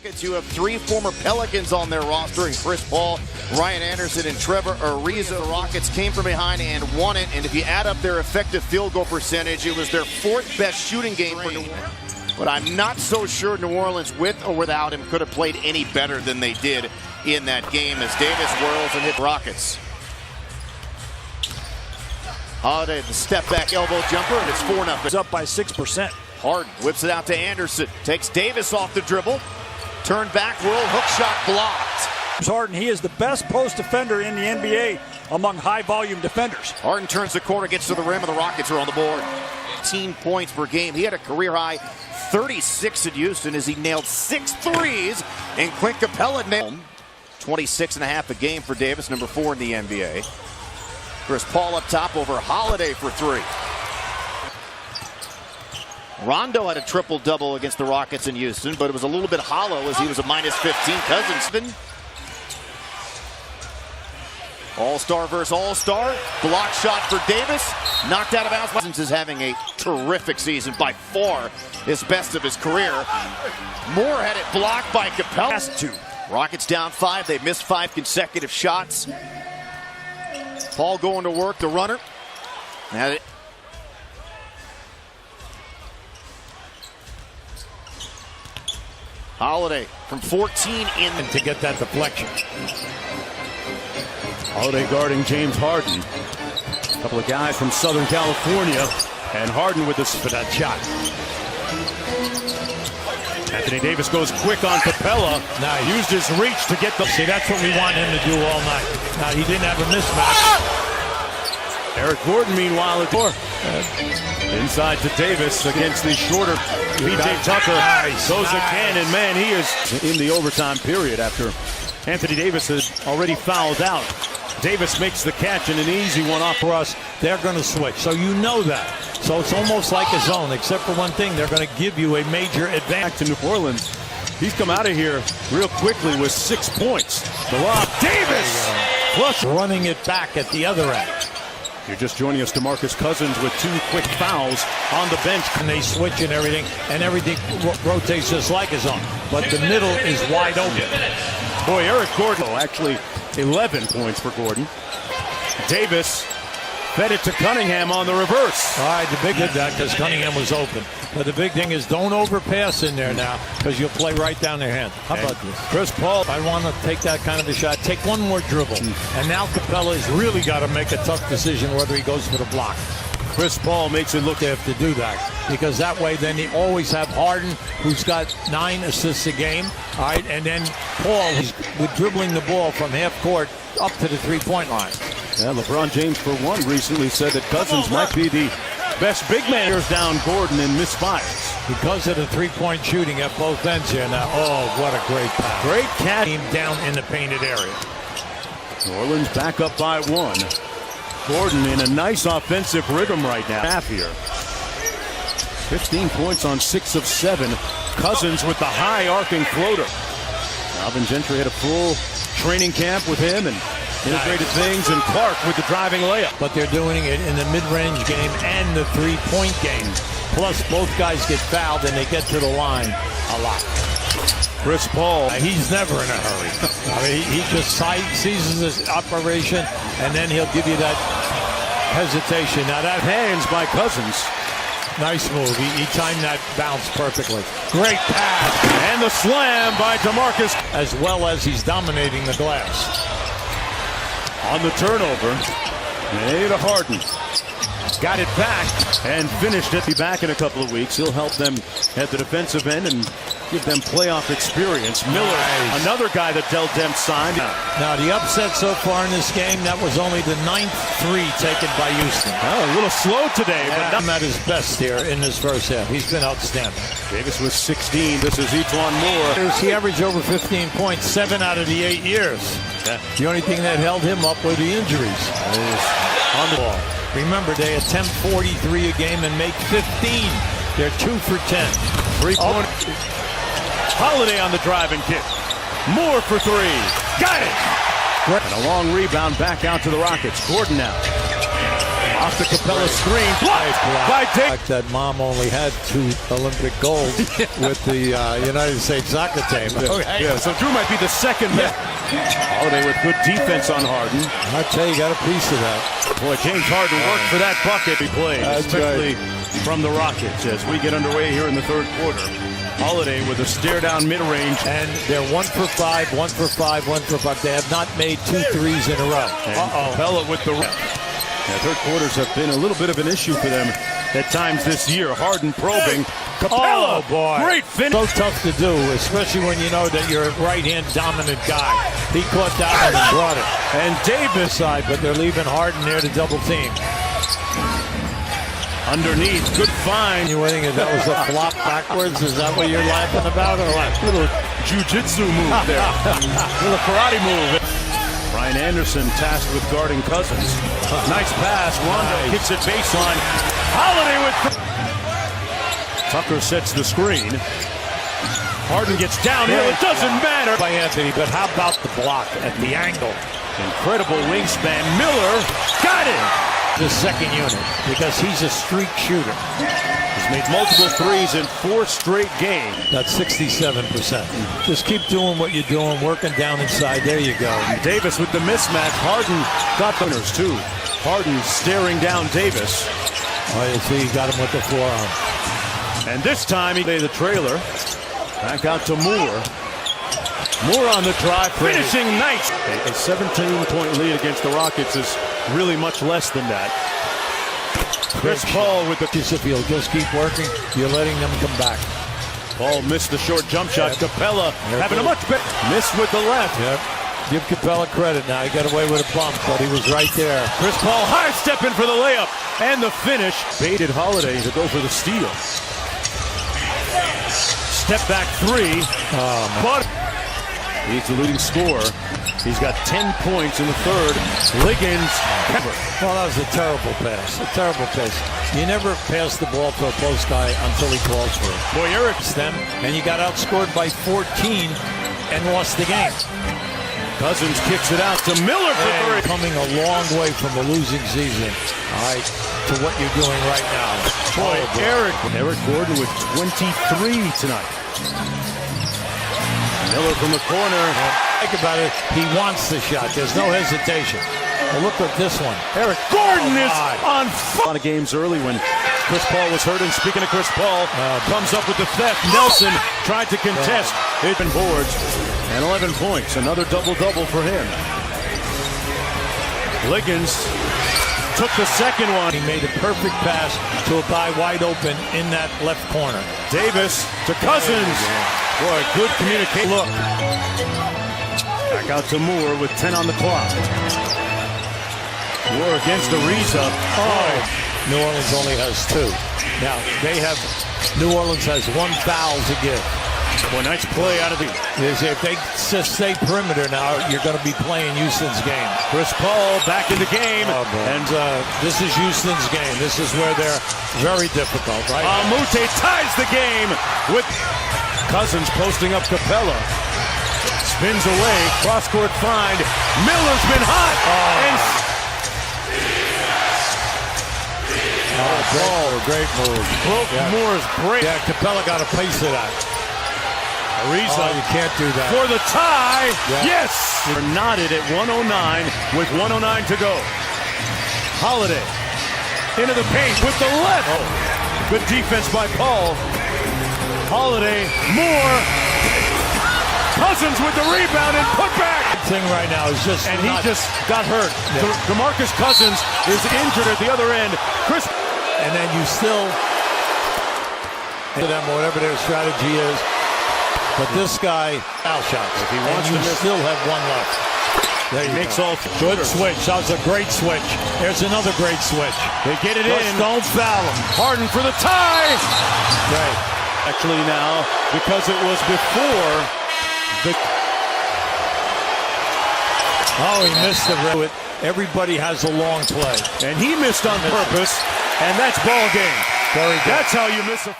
Rockets, you have three former Pelicans on their roster, and Chris Paul, Ryan Anderson, and Trevor Ariza. The Rockets came from behind and won it, and if you add up their effective field goal percentage, it was their fourth best shooting game for New Orleans. But I'm not so sure New Orleans, with or without him, could have played any better than they did in that game as Davis whirls and hit Rockets. Holiday, the step-back elbow jumper, and it's 4-0. It's up by 6%. Harden whips it out to Anderson. Takes Davis off the dribble. Turn back, roll, hook shot blocked. Harden, he is the best post defender in the NBA among high-volume defenders. Harden turns the corner, gets to the rim, and the Rockets are on the board. 18 points per game. He had a career-high 36 at Houston as he nailed 6 threes, and Clint Capella nailed 26.5 a game for Davis, number 4 in the NBA. Chris Paul up top over Holiday for 3. Rondo had a triple-double against the Rockets in Houston, but it was a little bit hollow as he was a -15. Cousins. All-star versus all-star. Block shot for Davis. Knocked out of bounds. Cousins is having a terrific season, by far his best of his career. Moore had it blocked by Capella. Rockets down 5. They've missed 5 consecutive shots. Paul going to work, the runner. Now Holiday from 14 in to get that deflection. Holiday guarding James Harden. A couple of guys from Southern California, and Harden with this for that shot. Anthony Davis goes quick on Capella. Nice. Used his reach to get the... See, that's what we want him to do all night. Now, he didn't have a mismatch. Eric Gordon, meanwhile, at door. Inside to Davis against the shorter P.J. Tucker. Goes again, and man, he is in the overtime period after Anthony Davis had already fouled out. Davis makes the catch and an easy one off for us. They're going to switch, so you know that. So it's almost like a zone, except for one thing. They're going to give you a major advantage. To New Orleans. He's come out of here real quickly with 6 points. The lob, Davis! Plus running it back at the other end. You're just joining us, DeMarcus Cousins, with 2 quick fouls on the bench. And they switch and everything rotates just like a zone. But the middle is wide open. Boy, Eric Gordon, actually 11 points for Gordon. Davis fed it to Cunningham on the reverse. All right, the big did that because Cunningham was open. But the big thing is don't overpass in there now because you'll play right down their hand. How about this? Chris Paul. I want to take that kind of a shot. Take one more dribble. And now Capella's really got to make a tough decision whether he goes for the block. Chris Paul makes it look. They have to do that because that way then you always have Harden, who's got 9 assists a game. All right, and then Paul, who's with dribbling the ball from half court up to the 3-point line. Yeah, LeBron James, for one, recently said that Cousins might be the best big man. Here's down Gordon and misfires. Because of the 3-point shooting at both ends here now. Oh, what a great pass. Great catch. Down in the painted area. New Orleans back up by 1. Gordon in a nice offensive rhythm right now. Half here. 15 points on 6 of 7. Cousins with the high arcing floater. Alvin Gentry had a full training camp with him and integrated things, and Clark with the driving layup. But they're doing it in the mid-range game and the 3-point game. Plus, both guys get fouled and they get to the line a lot. Chris Paul. He's never in a hurry. I mean, he just seizes his operation, and then he'll give you that hesitation. Now that hands by Cousins. Nice move. He timed that bounce perfectly. Great pass. And the slam by DeMarcus. As well as he's dominating the glass. On the turnover, made a Harden. Got it back and finished it. Be back in a couple of weeks. He'll help them at the defensive end and give them playoff experience. Miller, another guy that Del Demp signed. Now the upset so far in this game, that was only the 9th 3 taken by Houston. Oh, a little slow today, but not at his best here in this first half. He's been outstanding. Davis was 16. This is Etuan Moore. He averaged over 15 points 7 out of the 8 years. Yeah. The only thing that held him up were the injuries. On the ball. Remember, they attempt 43 a game and make 15. They're 2 for 10. 3-point. Holiday on the driving kick. Moore for 3. Got it. And a long rebound back out to the Rockets. Gordon now. off the Capella screen. Blocked by Davis. Like that mom only had 2 Olympic gold with the United States soccer team. Okay. Yeah, so Drew might be the second best. Holiday with good defense on Harden. I tell you, got a piece of that. Boy, James Harden worked for that bucket he played, especially from the Rockets as we get underway here in the third quarter. Holiday with a stare down mid-range. And they're 1 for 5, 1 for 5, 1 for 5. They have not made 2 threes in a row. Capella with the... Third quarters have been a little bit of an issue for them at times this year. Harden probing. Capella, boy. Great finish. So tough to do, especially when you know that you're a right-hand dominant guy. He caught that one and brought it. And Davis side, but they're leaving Harden there to double team. Underneath, good find. You waiting if that was a flop backwards? Is that what you're laughing about, or what? Little jiu-jitsu move there. Little karate move. Ryan Anderson tasked with guarding Cousins. Nice pass. Rondo kicks it baseline. Holiday with... Tucker sets the screen. Harden gets downhill. It doesn't matter. By Anthony, but how about the block at the angle? Incredible wingspan. Miller got it. The second unit, because he's a streak shooter. He's made multiple threes in 4 straight games. That's 67%. Just keep doing what you're doing, working down inside. There you go. Davis with the mismatch. Harden got the winners too. Harden staring down Davis. Oh, you see, he got him with the forearm. And this time he made the trailer. Back out to Moore. Moore on the drive, finishing nice. A 17-point lead against the Rockets is really much less than that. Chris Paul with the... If you'll just keep working, you're letting them come back. Paul missed the short jump shot. Capella having a much better... Missed with the left. Yep. Give Capella credit now. He got away with a bump, but he was right there. Chris Paul high stepping for the layup. And the finish. Baited Holiday to go for the steal. Step back 3. But he's the leading scorer. He's got 10 points in the third. Liggins. Well, that was a terrible pass. A terrible pass. You never pass the ball to a post guy until he calls for it. Boy, Eric's them, and you got outscored by 14 and lost the game. Cousins kicks it out to Miller for 3. Coming a long way from a losing season, all right, to what you're doing right now. Boy, Eric Gordon with 23 tonight. Miller from the corner. Think about it. He wants the shot. There's no hesitation. Well, look at this one. Eric Gordon is on fire. A lot of games early when Chris Paul was hurt. And speaking of Chris Paul, comes up with the theft. Nelson tried to contest. 8 boards and 11 points. Another double-double for him. Liggins took the second one. He made a perfect pass to a guy wide open in that left corner. Davis to Cousins. Boy, good communication. Look. Back out to Moore with 10 on the clock. Moore against Ariza. New Orleans only has 2. Now, New Orleans has 1 foul to give. Boy, nice play out of the... If they just stay perimeter now, you're going to be playing Houston's game. Chris Paul back in the game. And this is Houston's game. This is where they're very difficult, right? Mute ties the game with Cousins posting up Capella. Spins away. Cross-court find. Miller's been hot. Great move. Broke Moore's break. Yeah, Capella got a piece of that. Ariza, you can't do that. For the tie. Yeah. Yes. They're knotted at 109 with 109 to go. Holiday into the paint with the left. Good defense by Paul. Holiday, Moore. Cousins with the rebound and put back. Thing right now is just... And he just got hurt. Yeah. DeMarcus Cousins is injured at the other end. And then you still... to them, whatever their strategy is. But this guy, foul shots. If he wants to still have 1 left. There you makes go. all good switch. That was a great switch. There's another great switch. They get it in. Don't foul him. Harden for the tie. Right. Actually now, because it was before the... Oh, he missed the rim. Everybody has a long play. And he missed on purpose. And that's ball game. Very good. That's how you miss a...